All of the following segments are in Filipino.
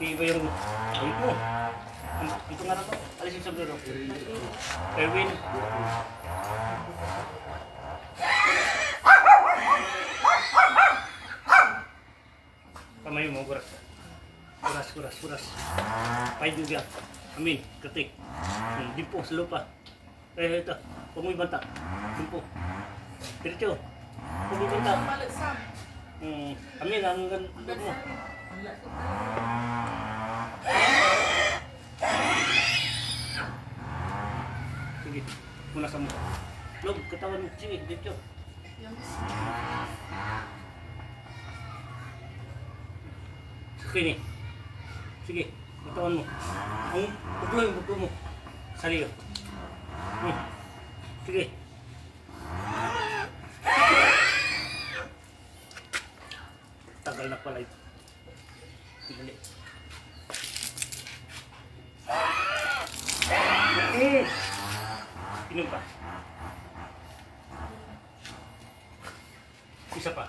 Iba yung bait mo. Ito nga na to. Alisin sa bluro. Erwin. Kamay mo, kuras. Kuras. Paiduga. Amin, katik. Dimpo sa lupa. Ito. Huwag mo ibanta. Dimpo. Diretso. Huwag mo ibanta. Amin, ang ganda mo. Sige, muna sa mukha. Log, katawan mo. Sige, dito. Sige, sige, katawan mo. Ang buklo mo. Saliyo. Sige. Tagal na pala ito. Tigali. Inom pa. Isa pa.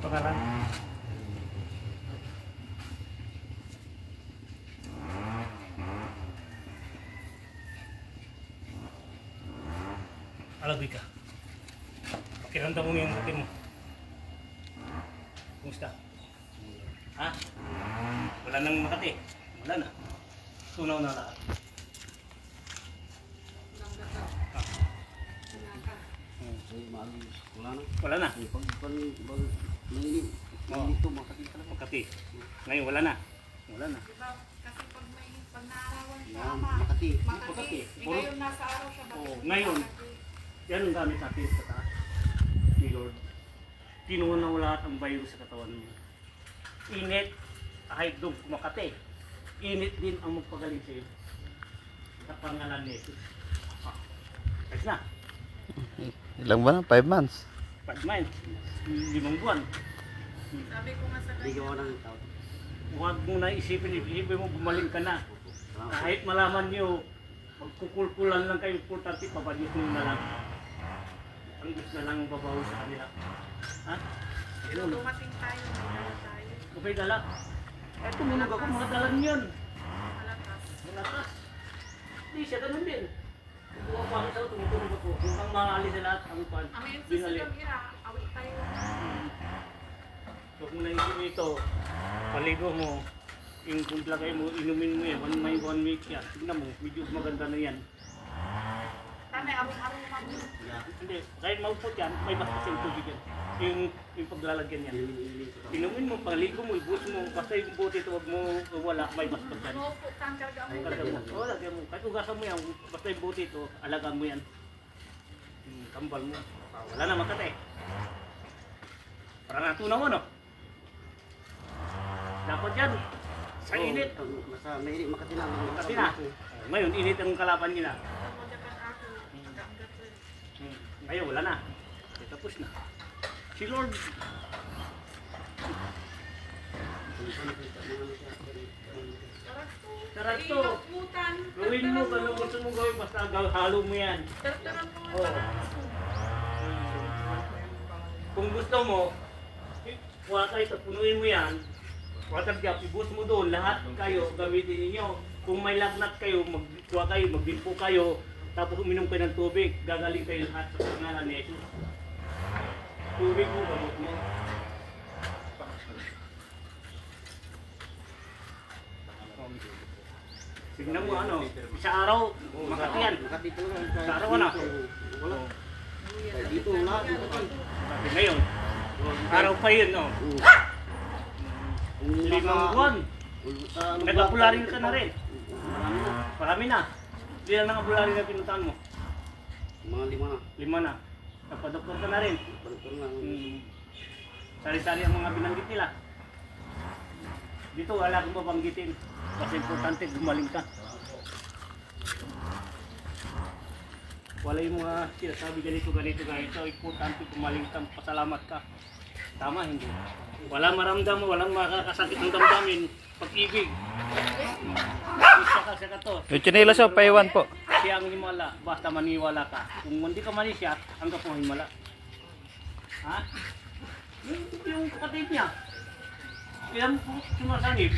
Pangalan? Alabi ka. Pakiramdam mo yung buti mo. Kumusta? Ha? Wala nang Makati. Wala na. Tunaw na lahat. Wala na. Makati. Ngayon wala na. Wala na. Kasi pag may pag-naarawan siya, Makati. Makati. Ngayon nasa araw siya. Ngayon, yan ang gamit natin sa taas. Ni Lord. Kinuha na lahat ang virus sa katawan mo. Init, kahit doon Makati. Init din ang magpagaling sa iyo. Sa pangalan ni Jesus. Ayos na. Ilang ba na? 5 months? 5 months. 5 buwan. Sabi ko nga sa kanya. Huwag mo na isipin mo, gumaling ka na. Kahit malaman nyo, magkukulkulan lang kayo, importante, papadyos mo na lang. Ang Diyos na lang ang babawi sa kanila. Ha? Pero dumating tayo, may tayo. Okay, dala. Eh, tumunog ako, mga dalan yun. Malakas. Malakas. Hindi siya, ganun din. Kung ang pangit ako, tumutulog ako. Kung ang maalis na lahat, ang pan, Ang ngayon sa binalik. silang ira, awit tayo. Huwag mo na isipin ito, paligo mo, yung kung lagay mo, inumin mo yan, 1 week yan. Tignan mo, medyo maganda na yan. Tanay, arong-arong mag- Hindi, kahit maupot yan, may bastos yung tubig yan. Yung paglalagyan yan. Inumin mo, paligo mo, ibus mo, basta yung buti ito, huwag mo wala, may bastos yan. Nupo, tang karga mo. Karga mo, oo, lagyan mo. Kahit ugasan mo yan, basta yung buti ito, alagaan mo yan. Kambal mo, wala na Makati. Parang natunaw mo, no? Dapat yan, sa init. Masa mainit Makati na. Makati na. Ngayon, init ang kalaban nila. Madakan ako. Pagkaanggat ko Ngayon, wala na. Tapos na. Si Lord, sarap to. Inaputan. Gawin mo, kung gusto mo gawin, basta halo mo yan. Tartaran mo. Oo. Kung gusto mo, kuha kayo, punuin mo yan. Water gap, ibus mo doon, lahat kayo gamitin ninyo. Kung may lagnat kayo, magkuha kayo, magbimpo kayo, tapos uminom kayo ng tubig, gagaling kayo lahat sa pangalan ni Jesus. Tubig mo, gamot mo. Tignan mo ano, sa araw, Makati yan. Makati talaga. Sa araw ano? Wala. Dito wala. Sabi ngayon, araw pa yun, no? Limang buwan. Nag-abularyo ka na rin. Marami na. Marami na. Ilan ang abularyo na pinuntahan mo? Mga 5 na. 5 na. Nagpa-doktor ka na rin. Doktor na. Sari-sari ang mga binanggit nila. Dito wala akong babanggitin. Kasi importante gumaling ka. Wala yung mga sinasabi ganito. Importante gumaling ka. Pasalamat ka. Tama, hindi. Walang maramdam, walang makakasakit ng damdamin. Pag-ibig. Isa ka sa kato. Yung chinelas o, paiwan po. Siya ang himala, basta maniwala ka. Kung hindi ka mali siya, hanggang po himala. Ha? Yung kapatid niya. Kaya mo sumasangib.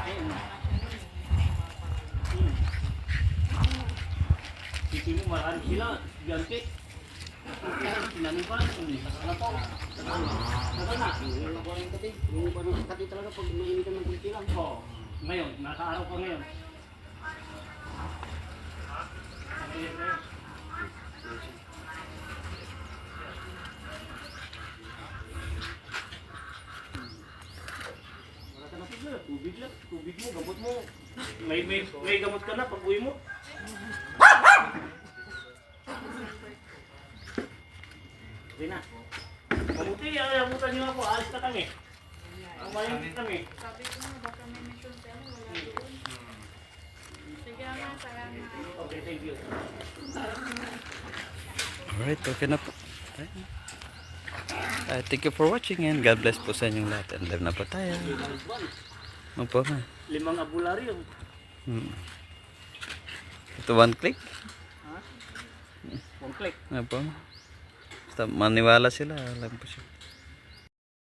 Ayun. Hindi mo marami sila. Gante. Tinanong pa. Kasala po. Saka na. Wala ko rin kati. Yung parang kati talaga pag mainitan ng kunti lang. Oo. Ngayon, nasa araw pa ngayon. Wala ka na tigla. Tubig lang. Tubig mo, gamot mo. May gamot ka na pag uwi mo. Okay na. Mabuti, ayabutan niyo ako. Alis na kami. Ang malimit kami. Sabi ko nga, baka may mission sa ano, wala doon. Sige nga, salamat. Okay, thank you. Alright, okay na po. Thank you for watching and God bless po sa inyong lahat. And live na po tayo. Ano po na? 5 abularyo. Ito one click. Ha? 1 click. Ano po? Basta maniwala sila. Alam po siya.